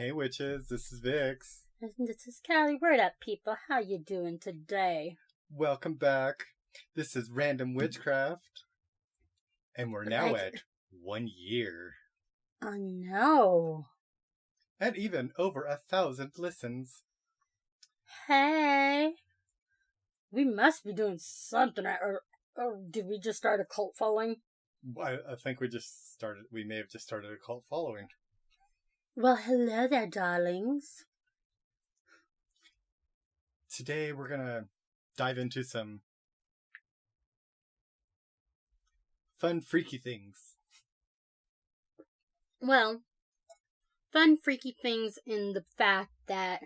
Hey witches, this is Vix. And this is Callie. Word up, people. How you doing today? Welcome back. This is Random Witchcraft. And we're now at 1 year. Oh no. And even over 1,000 listens. Hey. We must be doing something, or did we just start a cult following? I think we may have just started a cult following. Well, hello there, darlings. Today we're gonna dive into some fun, freaky things. Well, fun, freaky things in the fact that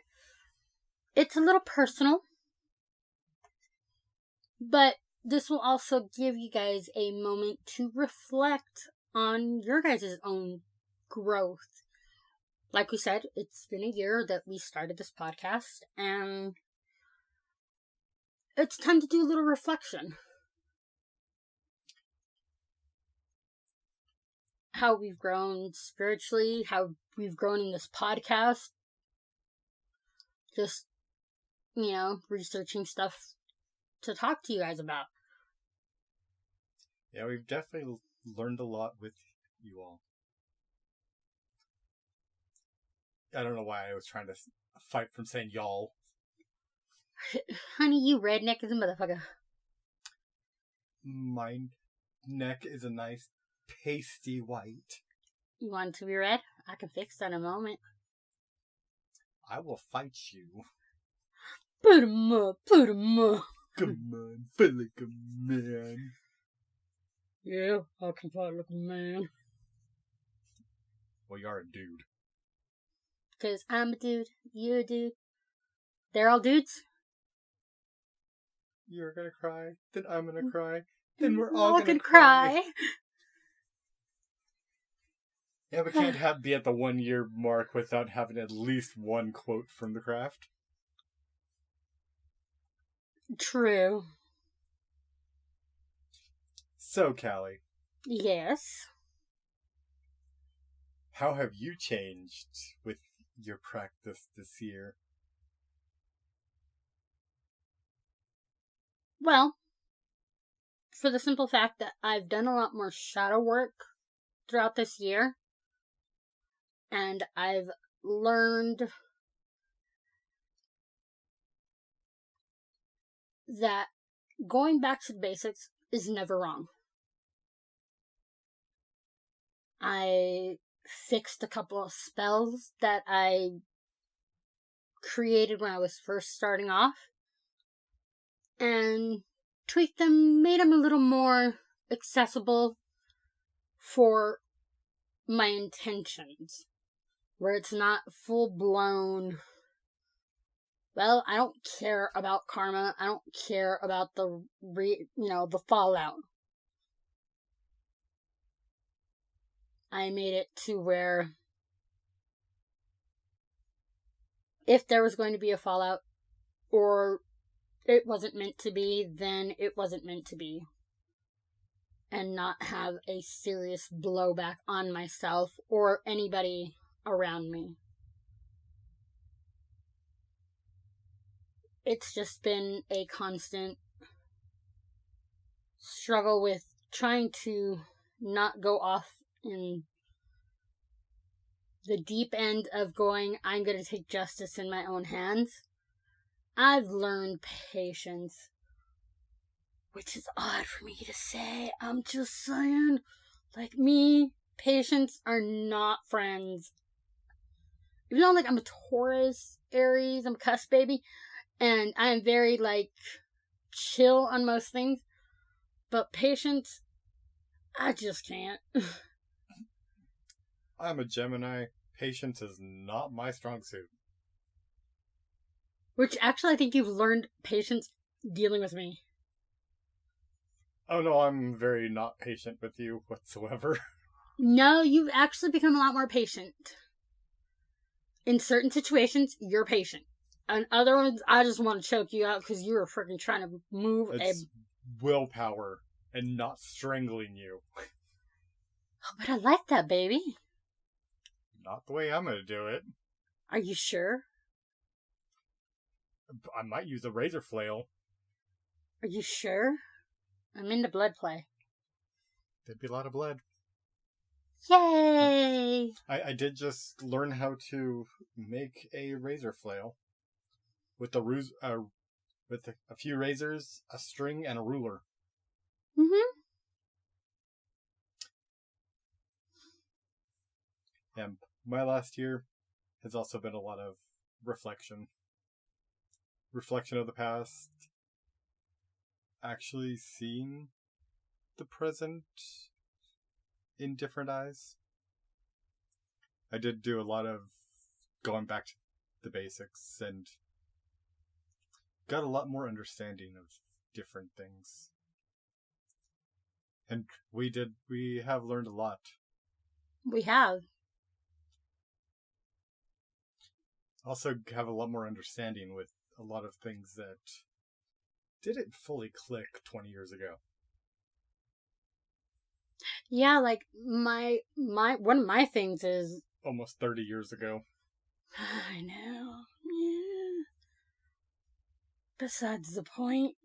it's a little personal, but this will also give you guys a moment to reflect on your guys' own growth. Like we said, it's been a year that we started this podcast, and it's time to do a little reflection. How we've grown spiritually, how we've grown in this podcast. Just, researching stuff to talk to you guys about. Yeah, we've definitely learned a lot with you all. I don't know why I was trying to fight from saying y'all. Honey, you redneck is a motherfucker. My neck is a nice pasty white. You want it to be red? I can fix that in a moment. I will fight you. Put 'em up, put 'em up. Come on, fight like a man. Yeah, I can fight like a man. Well, you're a dude. Because I'm a dude, you're a dude. They're all dudes. You're gonna cry, then I'm gonna cry, then we're all gonna cry. Yeah, we can't be at the 1 year mark without having at least one quote from the craft. True. So, Callie. Yes. How have you changed with your practice this year? Well, for the simple fact that I've done a lot more shadow work throughout this year, and I've learned that going back to the basics is never wrong. I fixed a couple of spells that I created when I was first starting off, and tweaked them, made them a little more accessible for my intentions, where it's not full-blown, well, I don't care about karma, I don't care about the fallout. I made it to where if there was going to be a fallout, or it wasn't meant to be, then it wasn't meant to be. And not have a serious blowback on myself or anybody around me. It's just been a constant struggle with trying to not go off in the deep end of going, I'm going to take justice in my own hands. I've learned patience, which is odd for me to say. I'm just saying, like me, patience are not friends. Even though, I'm a Taurus, Aries, I'm a cusp baby, and I'm very, chill on most things, but patience, I just can't. I'm a Gemini. Patience is not my strong suit. Which, actually, I think you've learned patience dealing with me. Oh no, I'm very not patient with you whatsoever. No, you've actually become a lot more patient. In certain situations, you're patient. And other ones, I just want to choke you out because you were freaking trying to move It's willpower and not strangling you. Oh, but I like that, baby. Not the way I'm gonna do it. Are you sure? I might use a razor flail. Are you sure? I'm into blood play. There'd be a lot of blood. Yay! I did just learn how to make a razor flail with a few razors, a string, and a ruler. Mm-hmm. And my last year has also been a lot of reflection. Reflection of the past. Actually seeing the present in different eyes. I did do a lot of going back to the basics and got a lot more understanding of different things. And we have learned a lot. We have. Also have a lot more understanding with a lot of things that didn't fully click 20 years ago. Yeah, like my one of my things is Almost 30 years ago. I know. Yeah. Besides the point.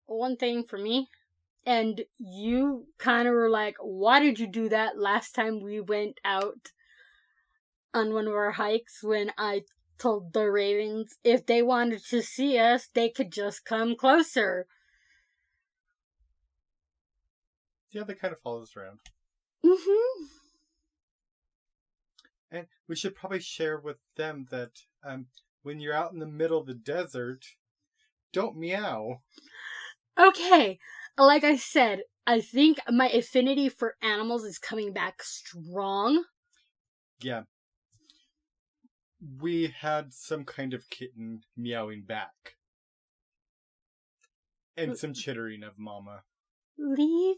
One thing for me, and you kind of were like, why did you do that last time we went out on one of our hikes when I told the ravens if they wanted to see us, they could just come closer. Yeah, they kind of follow us around. Mm-hmm. And we should probably share with them that when you're out in the middle of the desert, don't meow. Okay, like I said, I think my affinity for animals is coming back strong. Yeah. We had some kind of kitten meowing back. And some chittering of Mama. Leave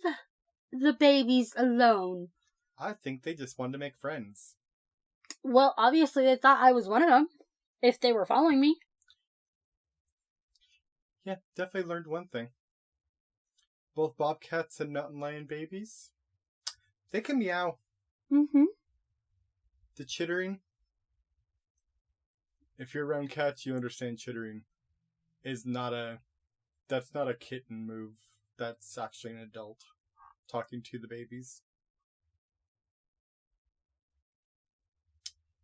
the babies alone. I think they just wanted to make friends. Well, obviously they thought I was one of them, if they were following me. Yeah, definitely learned one thing. Both bobcats and mountain lion babies, they can meow. Mm-hmm. The chittering, if you're around cats, you understand chittering is that's not a kitten move. That's actually an adult talking to the babies.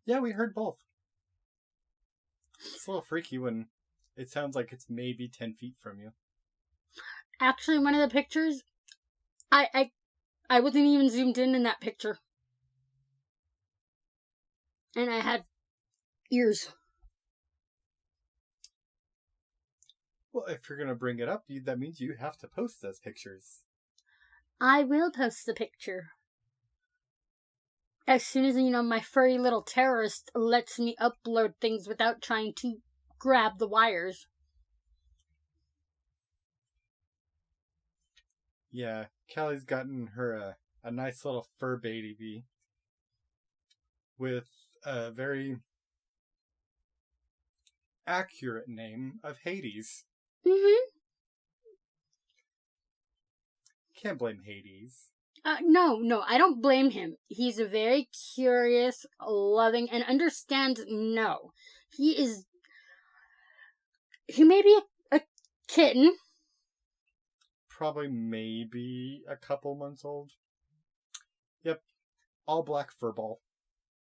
Yeah, we heard both. It's a little freaky when it sounds like it's maybe 10 feet from you. Actually, one of the pictures, I wasn't even zoomed in that picture. And I had ears. Well, if you're going to bring it up, that means you have to post those pictures. I will post the picture. As soon as, my furry little terrorist lets me upload things without trying to grab the wires. Yeah, Callie's gotten her a nice little fur baby with a very accurate name of Hades. Mm-hmm. Can't blame Hades. No, I don't blame him. He's a very curious, loving, and understands no. He may be a kitten. Probably maybe a couple months old. Yep. All black furball.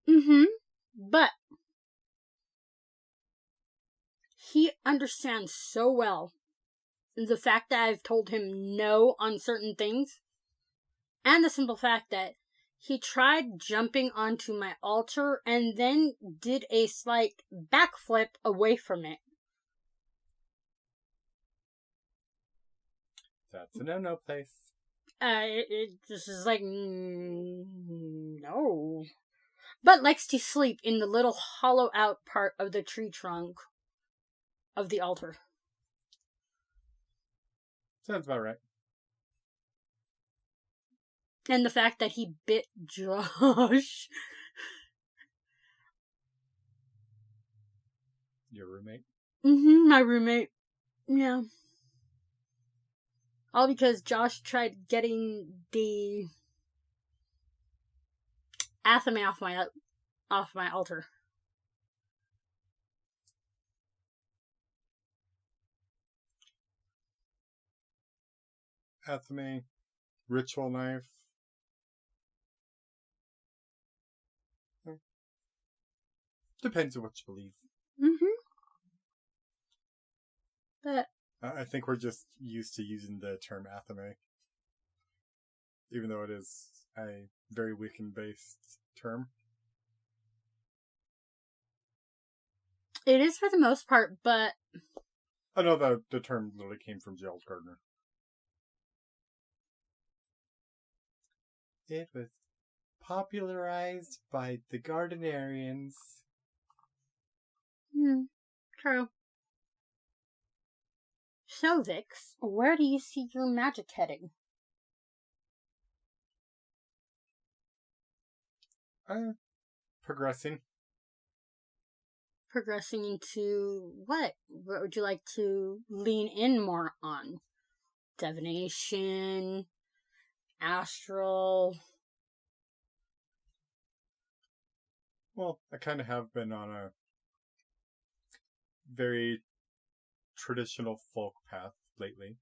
Mm-hmm. But he understands so well the fact that I've told him no on certain things. And the simple fact that he tried jumping onto my altar and then did a slight backflip away from it. That's a no-no place. It just is like, no. But likes to sleep in the little hollow out part of the tree trunk of the altar. Sounds about right. And the fact that he bit Josh. Your roommate? Mm-hmm, my roommate. Yeah. All because Josh tried getting the Athame off my altar. Athame, ritual knife. Depends on what you believe. But I think we're just used to using the term Athame, even though it is a very Wiccan-based term. it is for the most part, but I know that the term literally came from Gerald Gardner. It was popularized by the Gardnerians. True. So, Vix, where do you see your magic heading? Progressing. Progressing into what? What would you like to lean in more on? Divination? Astral? Well, I kind of have been on a very traditional folk path lately.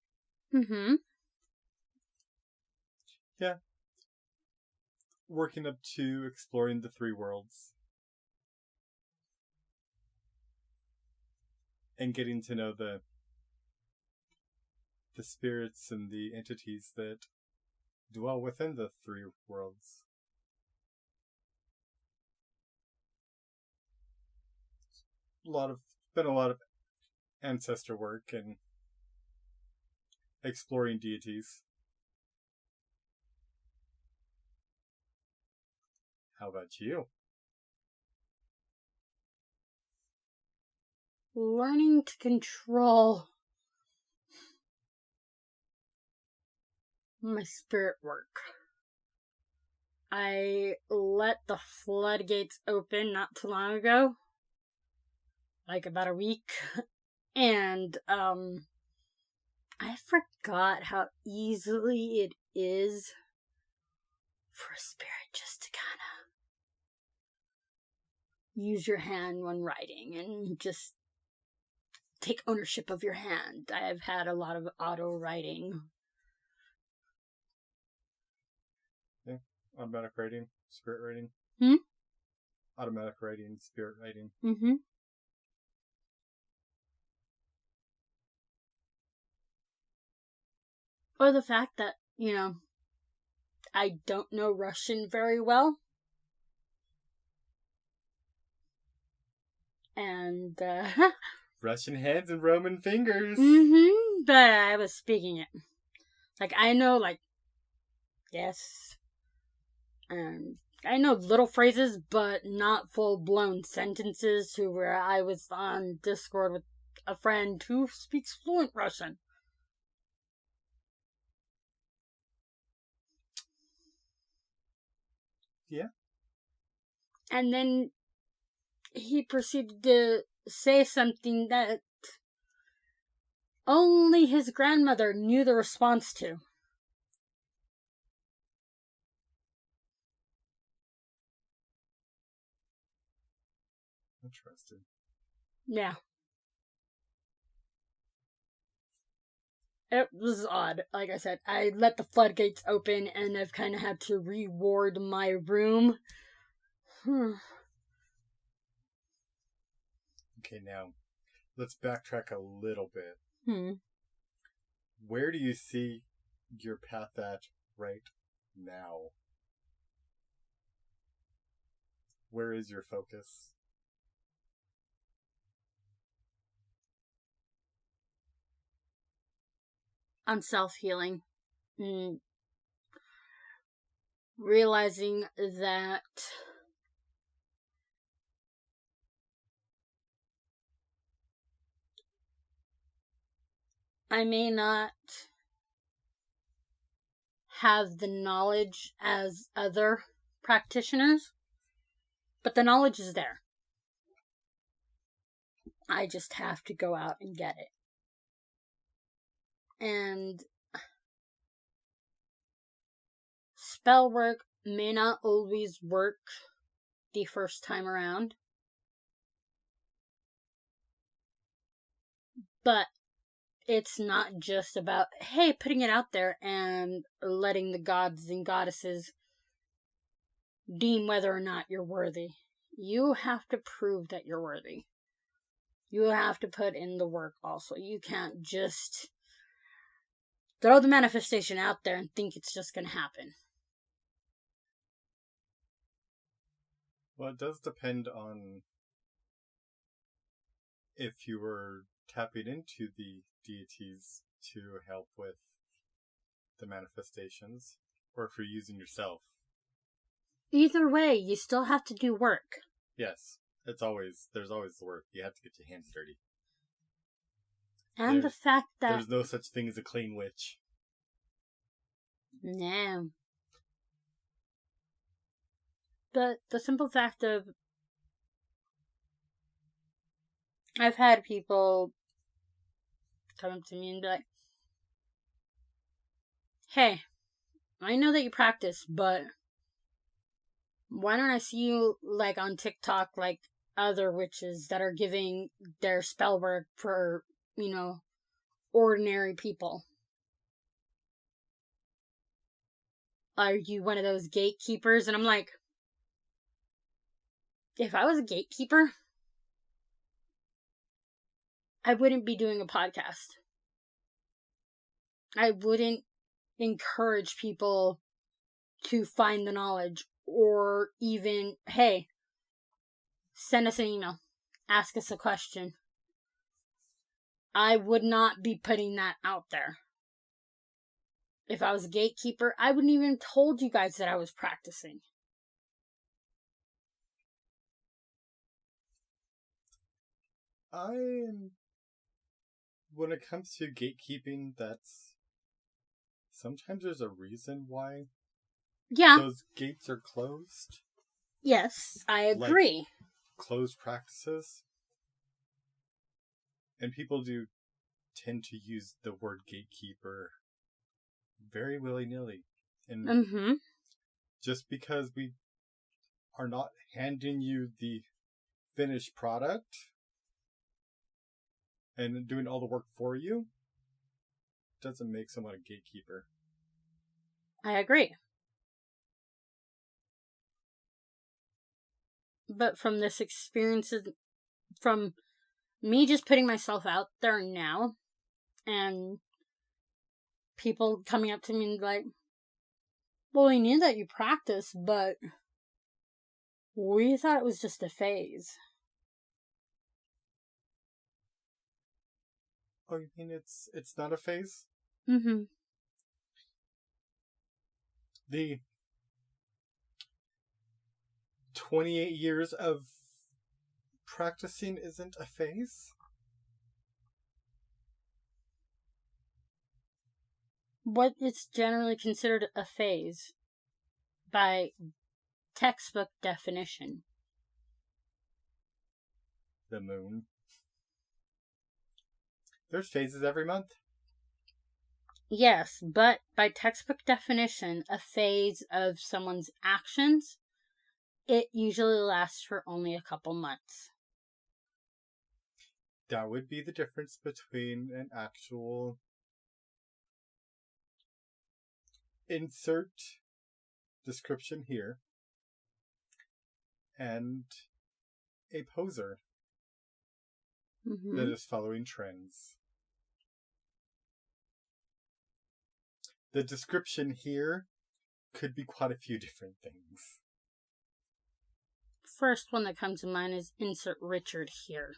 Yeah. Working up to exploring the three worlds. And getting to know the spirits and the entities that dwell within the three worlds. Been a lot of ancestor work and exploring deities. How about you? Learning to control my spirit work. I let the floodgates open not too long ago. Like about a week. And, I forgot how easily it is for a spirit just to kind of use your hand when writing and just take ownership of your hand. I've had a lot of auto writing. Yeah, automatic writing, spirit writing. Automatic writing, spirit writing. Or the fact that, I don't know Russian very well. And, Russian heads and Roman fingers. But I was speaking it. Like, I know, yes. And I know little phrases, but not full-blown sentences to where I was on Discord with a friend who speaks fluent Russian. Yeah. And then he proceeded to say something that only his grandmother knew the response to. Interesting. Yeah. It was odd. Like I said, I let the floodgates open and I've kind of had to reward my room. Okay, now, let's backtrack a little bit. Where do you see your path at right now? Where is your focus? On self-healing. Realizing that I may not have the knowledge as other practitioners, but the knowledge is there. I just have to go out and get it. And spell work, may not always work the first time around. But it's not just about, hey, putting it out there and letting the gods and goddesses deem whether or not you're worthy. You have to prove that you're worthy. You have to put in the work also. You can't just throw the manifestation out there and think it's just going to happen. Well, it does depend on if you were tapping into the deities to help with the manifestations, or if you're using yourself. Either way, you still have to do work. Yes, there's always the work. You have to get your hands dirty. And the fact that there's no such thing as a clean witch. No. But the simple fact of, I've had people come up to me and be like, hey, I know that you practice, but why don't I see you, like, on TikTok, like other witches that are giving their spell work for, ordinary people? Are you one of those gatekeepers? And I'm like, if I was a gatekeeper, I wouldn't be doing a podcast. I wouldn't encourage people to find the knowledge, or even, hey, send us an email, ask us a question. I would not be putting that out there. If I was a gatekeeper, I wouldn't even told you guys that I was practicing. When it comes to gatekeeping, sometimes there's a reason why those gates are closed. Yes, I agree. Like closed practices. And people do tend to use the word gatekeeper very willy-nilly. And just because we are not handing you the finished product and doing all the work for you, doesn't make someone a gatekeeper. I agree. But from this experience, from me just putting myself out there now, and people coming up to me and like, well, we knew that you practice, but we thought it was just a phase. Oh, you mean it's not a phase? Mm-hmm. The 28 years of practicing isn't a phase? What is generally considered a phase by textbook definition? The moon. There's phases every month. Yes, but by textbook definition, a phase of someone's actions, it usually lasts for only a couple months. That would be the difference between an actual insert description here and a poser that is following trends. The description here could be quite a few different things. First one that comes to mind is insert Richard here.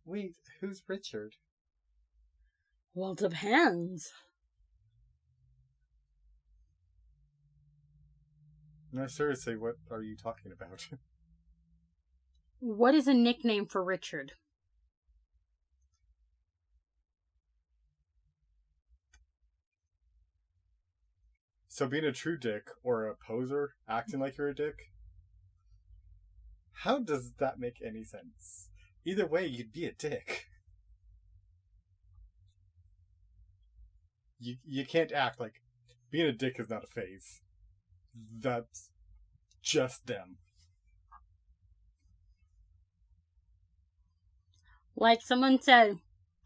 Wait, who's Richard? Well, depends. No, seriously, what are you talking about? What is a nickname for Richard? So being a true dick or a poser, acting like you're a dick? How does that make any sense? Either way, you'd be a dick. You can't act like being a dick is not a phase. That's just them. Like someone said,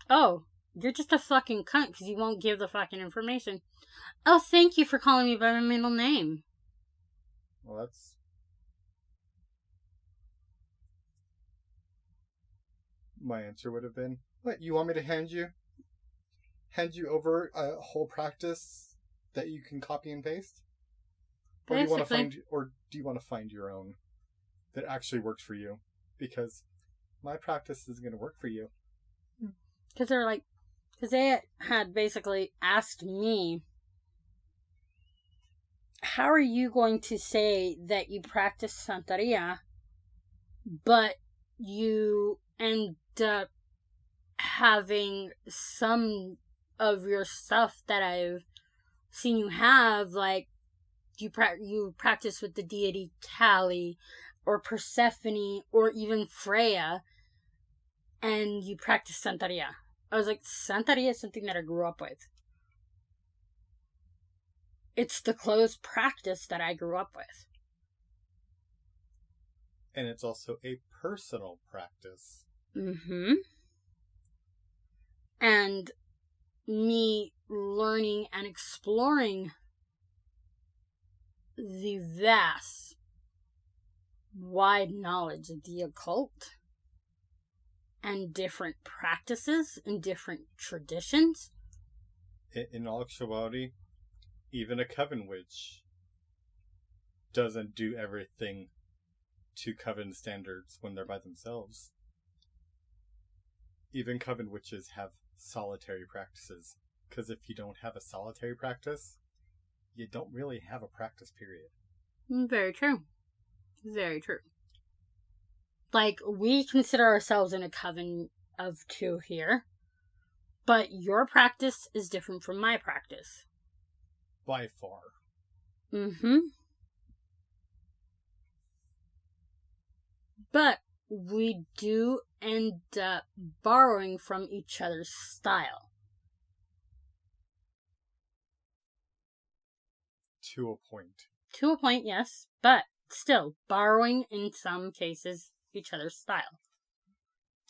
oh, you're just a fucking cunt because you won't give the fucking information. Oh, thank you for calling me by my middle name. Well, that's... My answer would have been, what, you want me to hand you over a whole practice that you can copy and paste? Or do you want to find your own that actually works for you? Because my practice is going to work for you. Because they had basically asked me, how are you going to say that you practice Santeria, but you end up having some of your stuff that I've seen you have, like you practice with the deity Kali or Persephone or even Freya, and you practice Santeria. I was like, Santeria is something that I grew up with. It's the close practice that I grew up with. And it's also a personal practice. Mm-hmm. And me learning and exploring the vast, wide knowledge of the occult and different practices and different traditions. In all actuality, even a coven witch doesn't do everything to coven standards when they're by themselves. Even coven witches have solitary practices, because if you don't have a solitary practice, you don't really have a practice period. Very true. Very true. Like, we consider ourselves in a coven of two here, but your practice is different from my practice. By far. Mm-hmm. But we do end up borrowing from each other's style. To a point. To a point, yes, but still, borrowing in some cases each other's style.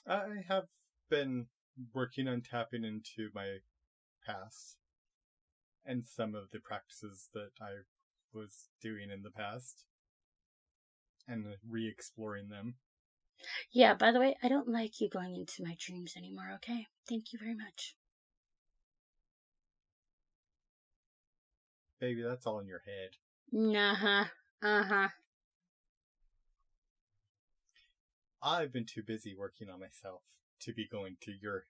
I have been working on tapping into my past and some of the practices that I was doing in the past and re-exploring them. Yeah, by the way, I don't like you going into my dreams anymore, okay? Thank you very much. Baby, that's all in your head. Uh-huh. Uh-huh. I've been too busy working on myself to be going through your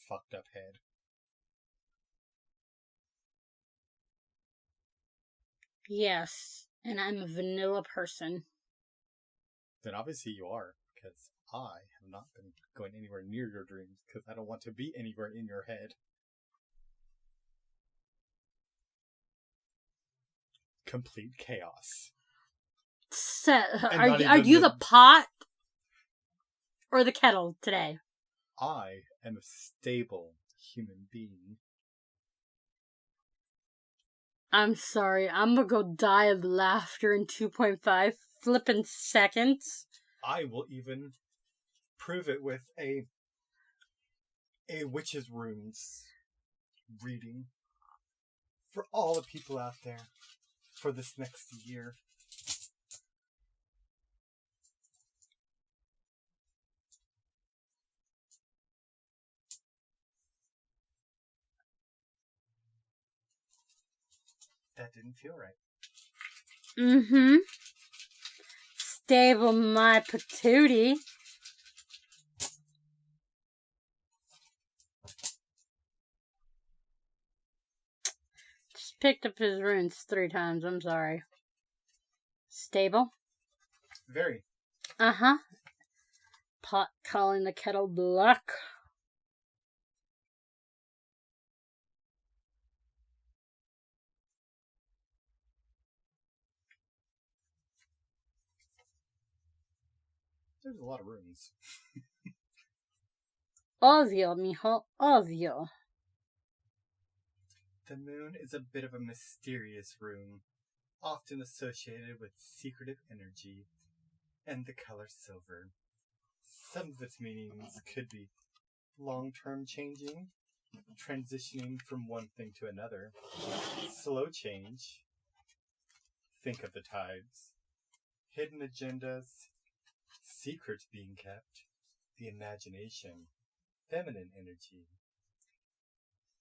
fucked up head. Yes, and I'm a vanilla person. Then obviously you are, because I have not been going anywhere near your dreams, because I don't want to be anywhere in your head. Complete chaos. Are you the pot or the kettle today? I am a stable human being. I'm sorry, I'm gonna go die of laughter in 2.5 flippin' seconds. I will even prove it with a witch's runes reading for all the people out there for this next year. That didn't feel right. Mm-hmm. Stable my patootie. Just picked up his runes 3 times, I'm sorry. Stable? Very. Uh-huh. Pot calling the kettle black. There's a lot of runes. Obvio, mijo. Obvio. The moon is a bit of a mysterious rune, often associated with secretive energy and the color silver. Some of its meanings could be long-term changing, transitioning from one thing to another, slow change, think of the tides, hidden agendas, secrets being kept, the imagination, feminine energy,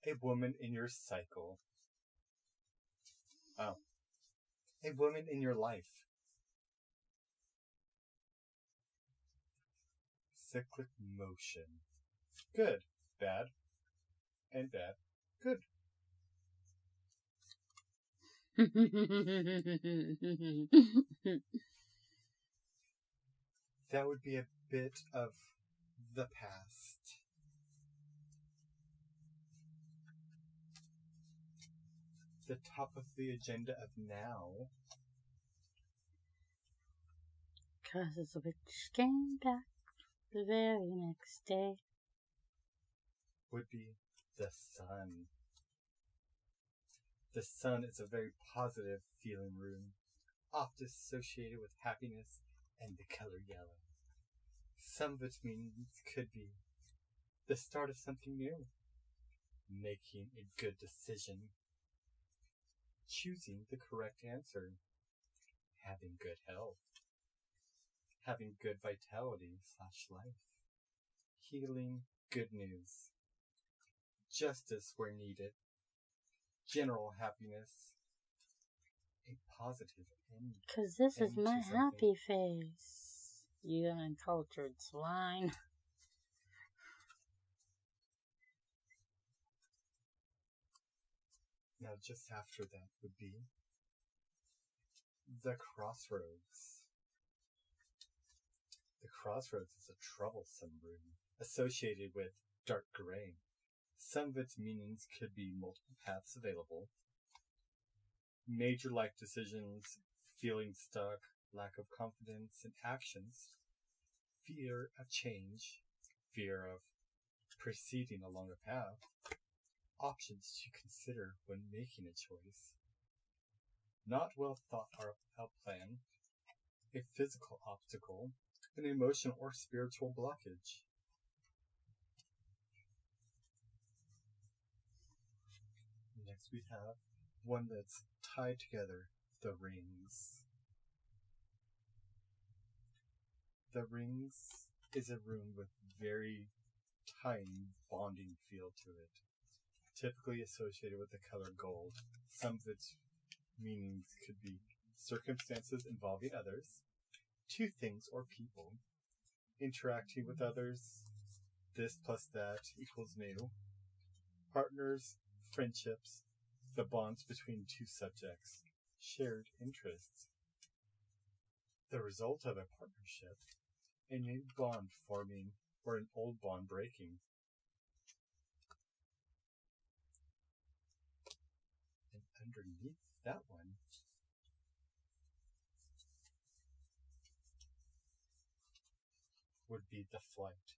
a woman in your cycle. Oh. A woman in your life. Cyclic motion. Good. Bad. And bad. Good. That would be a bit of the past. The top of the agenda of now. 'Cause the witch came back the very next day. Would be the sun. The sun is a very positive feeling rune, often associated with happiness and the color yellow. Some of its meanings could be the start of something new, making a good decision, choosing the correct answer, having good health, having good vitality/life, healing, good news, justice where needed, general happiness, a positive end. 'Cause this is end my to something. happy face, you uncultured swine. Now just after that would be the crossroads. The crossroads is a troublesome rune associated with dark gray. Some of its meanings could be multiple paths available, major life decisions, feeling stuck, lack of confidence in actions, fear of change, fear of proceeding along a path, options to consider when making a choice, not well thought out plan, a physical obstacle, an emotional or spiritual blockage. Next we have one that's tied together, the rings. The rings is a rune with very tiny bonding feel to it, typically associated with the color gold. Some of its meanings could be circumstances involving others, two things or people, interacting with others, this plus that equals new, partners, friendships, the bonds between two subjects, shared interests, the result of a partnership, a new bond forming or an old bond breaking. And underneath that one would be the flight.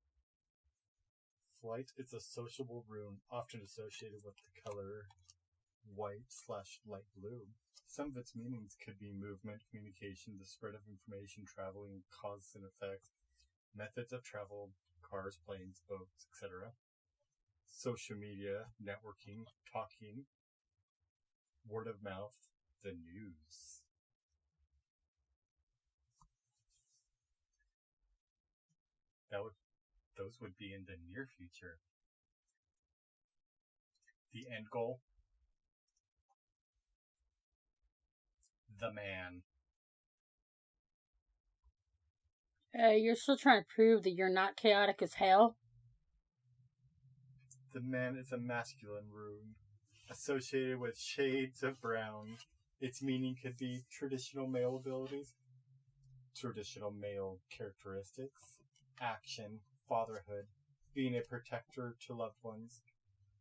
Flight is a sociable rune often associated with the color white/light blue. Some of its meanings could be movement, communication, the spread of information, traveling, causes and effects, methods of travel, cars, planes, boats, etc. Social media, networking, talking, word of mouth, the news. Those would be in the near future. The end goal? The man. You're still trying to prove that you're not chaotic as hell? The man is a masculine rune, associated with shades of brown. Its meaning could be traditional male abilities, traditional male characteristics, action, fatherhood, being a protector to loved ones,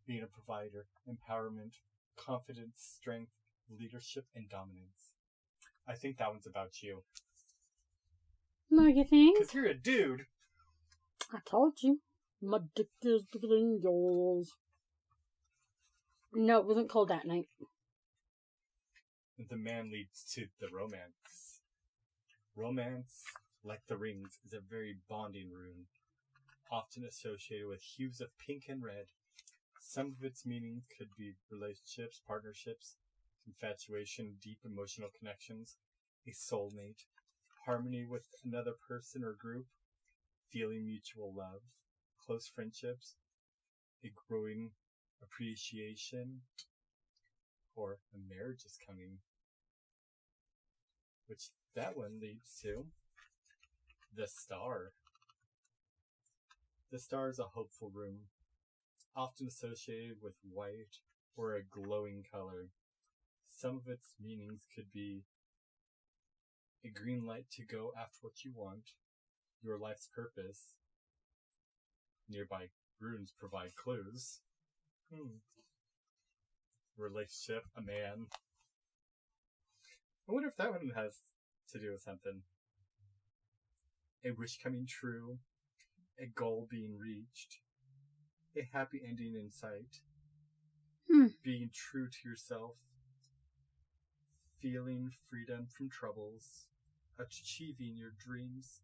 being a provider, empowerment, confidence, strength, leadership, and dominance. I think that one's about you. No, you think? Because you're a dude. I told you. My dick is bigger than yours. No, it wasn't cold that night. The man leads to the romance. Romance, like the rings, is a very bonding rune, often associated with hues of pink and red. Some of its meanings could be relationships, partnerships, infatuation, deep emotional connections, a soulmate, harmony with another person or group, feeling mutual love, close friendships, a growing appreciation, or a marriage is coming. Which that one leads to the star. The star is a hopeful rune, often associated with white or a glowing color. Some of its meanings could be a green light to go after what you want, your life's purpose. Nearby runes provide clues. Relationship, a man. I wonder if that one has to do with something. A wish coming true, a goal being reached, a happy ending in sight, being true to yourself, feeling freedom from troubles, achieving your dreams,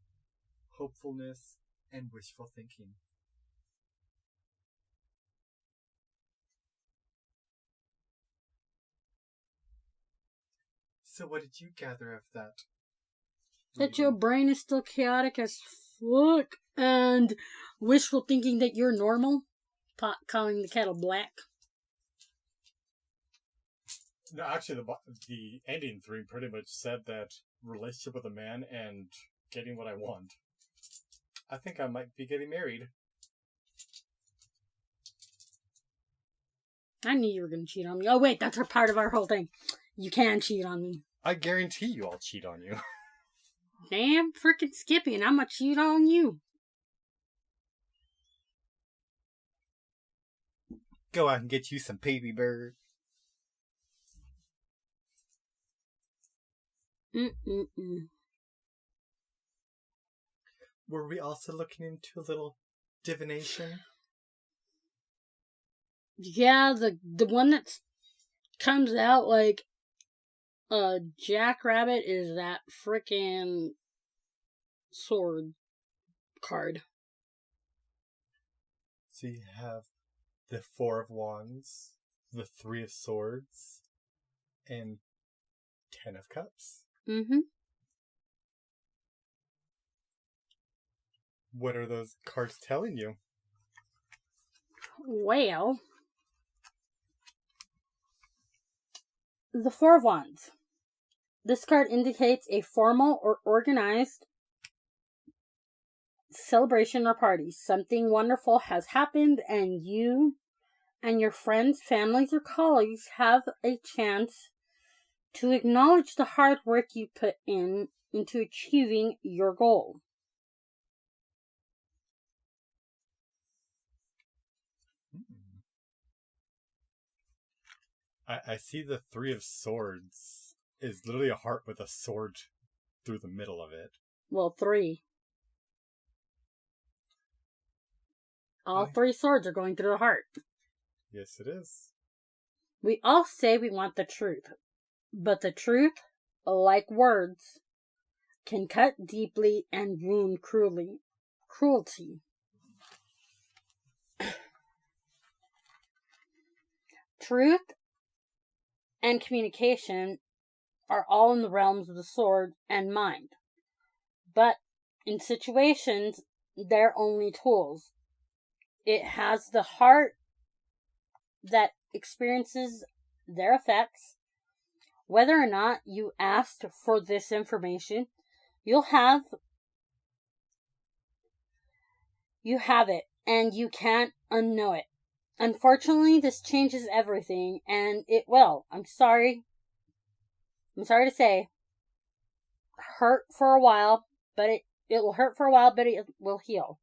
hopefulness, and wishful thinking. So what did you gather of that? That your brain is still chaotic as fuck and wishful thinking that you're normal. Pot calling the kettle black. No, actually, the ending 3 pretty much said that relationship with a man and getting what I want. I think I might be getting married. I knew you were going to cheat on me. Oh, wait, that's part of our whole thing. You can cheat on me. I guarantee you I'll cheat on you. Damn frickin' Skippy, and I'm going to cheat on you. Go out and get you some baby bird. Were we also looking into a little divination? Yeah, the one that comes out like a jackrabbit is that frickin' sword card. So you have the 4 of Wands, the 3 of Swords, and 10 of Cups. What are those cards telling you? Well, the 4 of Wands. This card indicates a formal or organized celebration or party. Something wonderful has happened, and you and your friends, families, or colleagues have a chance to acknowledge the hard work you put into achieving your goal. I see the 3 of Swords is literally a heart with a sword through the middle of it. Well, 3. All 3 swords are going through the heart. Yes, it is. We all say we want the truth, but the truth, like words, can cut deeply and wound cruelty. Truth and communication are all in the realms of the sword and mind, but in situations, they're only tools. It has the heart that experiences their effects. Whether or not you asked for this information, you have it, and you can't unknow it. Unfortunately, this changes everything, and it will. I'm sorry to say, hurt for a while, but it will hurt for a while, but it will heal.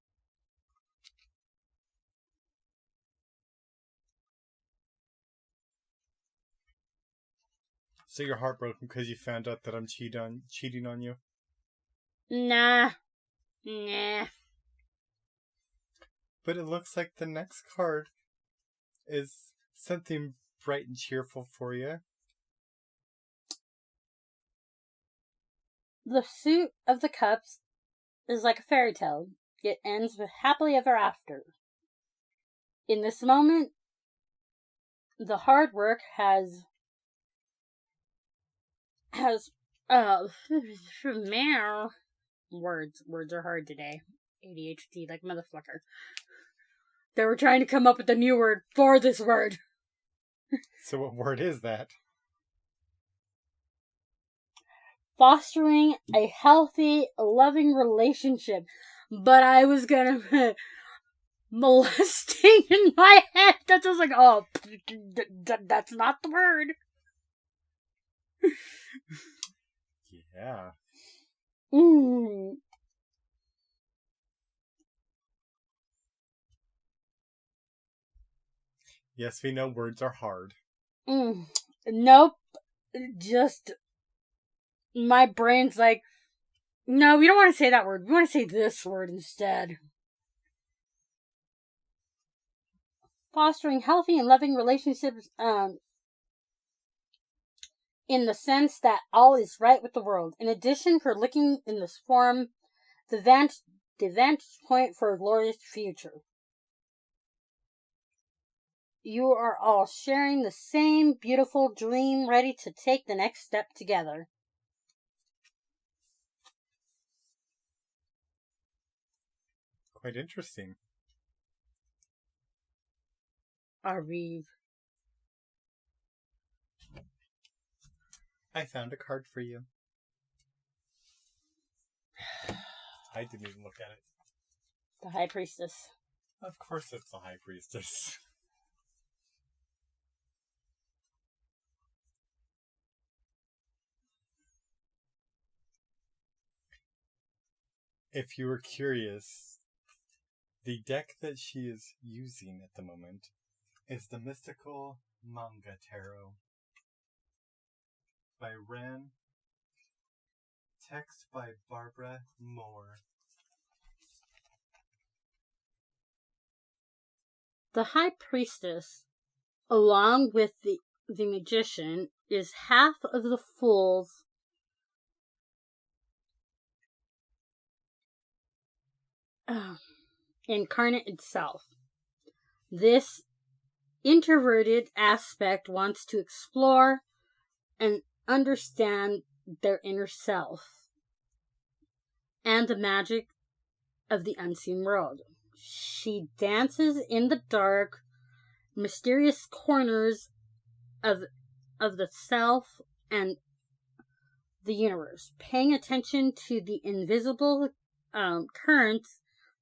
So you're heartbroken because you found out that I'm cheating on you? Nah. But it looks like the next card is something bright and cheerful for you. The suit of the cups is like a fairy tale. It ends with happily ever after. In this moment, the hard work has words are hard today. ADHD like motherfucker. They were trying to come up with a new word for this word. So what word is that? Fostering a healthy, loving relationship. But I was gonna molesting in my head. That was like, oh, that's not the word. Yeah. Yes, we know words are hard. Nope. Just my brain's like, no, we don't want to say that word. We want to say this word instead. Fostering healthy and loving relationships, in the sense that all is right with the world. In addition, for looking in this form, the vantage point for a glorious future. You are all sharing the same beautiful dream, ready to take the next step together. Quite interesting. Are we? I found a card for you. I didn't even look at it. The High Priestess. Of course it's the High Priestess. If you were curious, the deck that she is using at the moment is the Mystical Manga Tarot by Ren, text by Barbara Moore. The High Priestess, along with the Magician, is half of the Fool's incarnate itself. This introverted aspect wants to explore and understand their inner self and the magic of the unseen world. She dances in the dark, mysterious corners of the self and the universe, paying attention to the invisible currents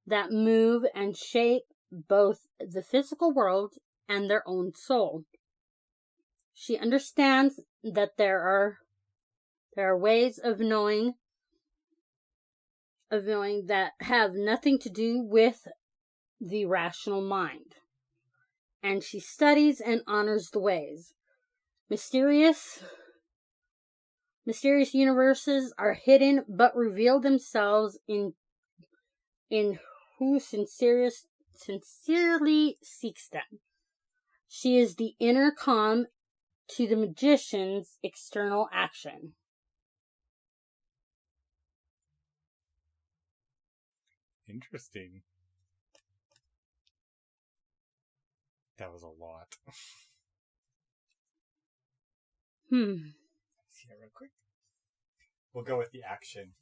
that move and shape both the physical world and their own soul. She understands that there are ways of knowing that have nothing to do with the rational mind, and she studies and honors the ways. Mysterious universes are hidden but reveal themselves in who sincerely seeks them. She is the inner calm to the magician's external action. Interesting. That was a lot. See that real quick. We'll go with the action.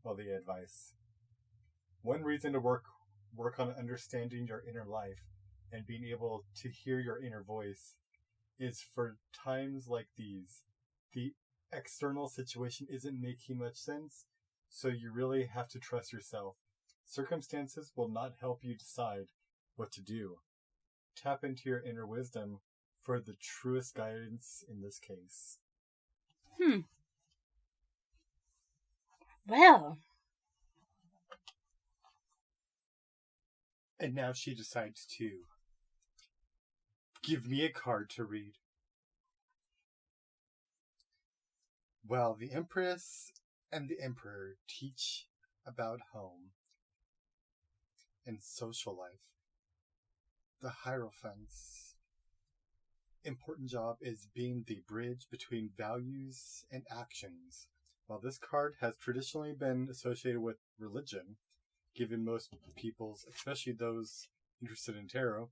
Well, the advice. One reason to work on understanding your inner life and being able to hear your inner voice is for times like these. The external situation isn't making much sense, so you really have to trust yourself. Circumstances will not help you decide what to do. Tap into your inner wisdom for the truest guidance in this case. Well. And now she decides to give me a card to read. Well, the Empress and the Emperor teach about home and social life. The Hierophants important job is being the bridge between values and actions. While this card has traditionally been associated with religion, given most people's, especially those interested in tarot,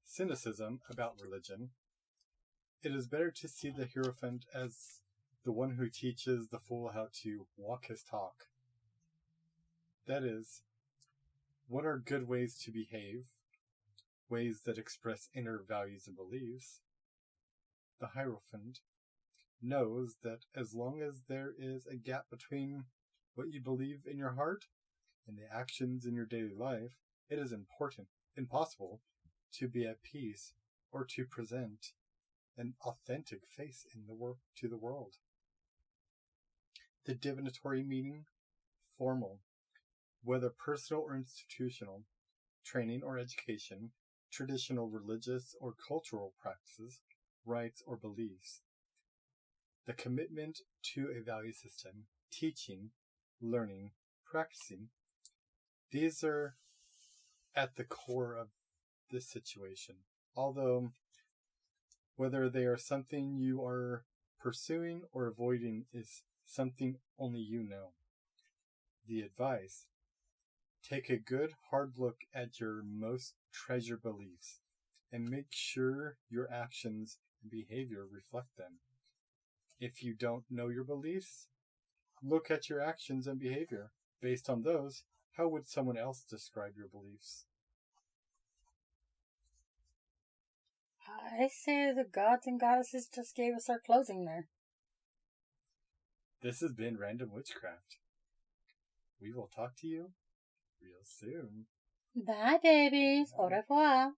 cynicism about religion, it is better to see the Hierophant as the one who teaches the fool how to walk his talk. That is, what are good ways to behave, ways that express inner values and beliefs? The Hierophant knows that as long as there is a gap between what you believe in your heart and the actions in your daily life, it is impossible to be at peace or to present an authentic face to the world. The divinatory meaning, formal, whether personal or institutional, training or education, traditional religious or cultural practices, rites or beliefs. The commitment to a value system, teaching, learning, practicing, these are at the core of this situation. Although, whether they are something you are pursuing or avoiding is something only you know. The advice: take a good hard look at your most treasured beliefs and make sure your actions and behavior reflect them. If you don't know your beliefs, look at your actions and behavior. Based on those, how would someone else describe your beliefs? I say the gods and goddesses just gave us our closing there. This has been Random Witchcraft. We will talk to you real soon. Bye, babies. Au revoir.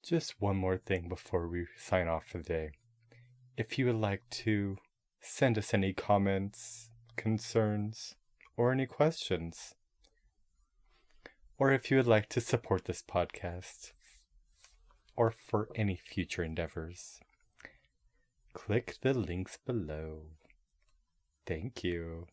Just one more thing before we sign off for the day. If you would like to send us any comments, concerns, or any questions, or if you would like to support this podcast, or for any future endeavors, click the links below. Thank you.